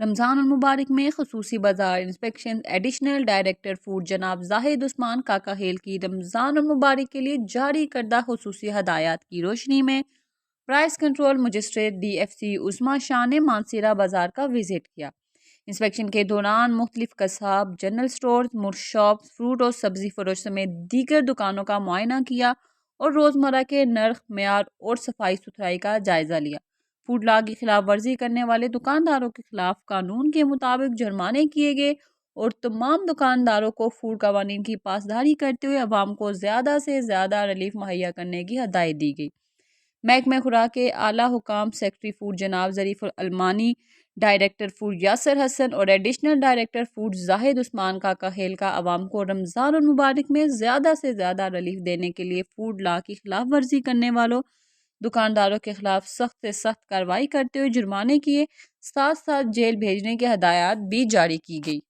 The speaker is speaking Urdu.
رمضان المبارک میں خصوصی بازار انسپیکشن ایڈیشنل ڈائریکٹر فوڈ جناب زاہد عثمان کاکا ہیل کی رمضان المبارک کے لیے جاری کردہ خصوصی ہدایات کی روشنی میں price control magistrate D F C Uzma Shah نے مانسیرہ بازار کا وزٹ کیا۔ انسپیکشن کے دوران مختلف قصاب، جنرل سٹورز، مرغ شاپس، فروٹ اور سبزی فروش سمیت دیگر دکانوں کا معائنہ کیا اور روزمرہ کے نرخ، معیار اور صفائی ستھرائی کا جائزہ لیا۔ فوڈ لا کی خلاف ورزی کرنے والے دکانداروں کے خلاف قانون کے مطابق جرمانے کیے گئے اور تمام دکانداروں کو فوڈ قوانین کی پاسداری کرتے ہوئے عوام کو زیادہ سے زیادہ ریلیف مہیا کرنے کی ہدایت دی گئی۔ محکمہ خوراک کے اعلیٰ حکام سیکرٹری فوڈ جناب ظریف الالمانی، ڈائریکٹر فوڈ یاسر حسن اور ایڈیشنل ڈائریکٹر فوڈ زاہد عثمان کاکا ہیل کا عوام کو رمضان المبارک میں زیادہ سے زیادہ ریلیف دینے کے لیے فوڈ لا کی خلاف ورزی کرنے والوں دکانداروں کے خلاف سخت سے سخت کارروائی کرتے ہوئے جرمانے کیے، ساتھ ساتھ جیل بھیجنے کی ہدایات بھی جاری کی گئی۔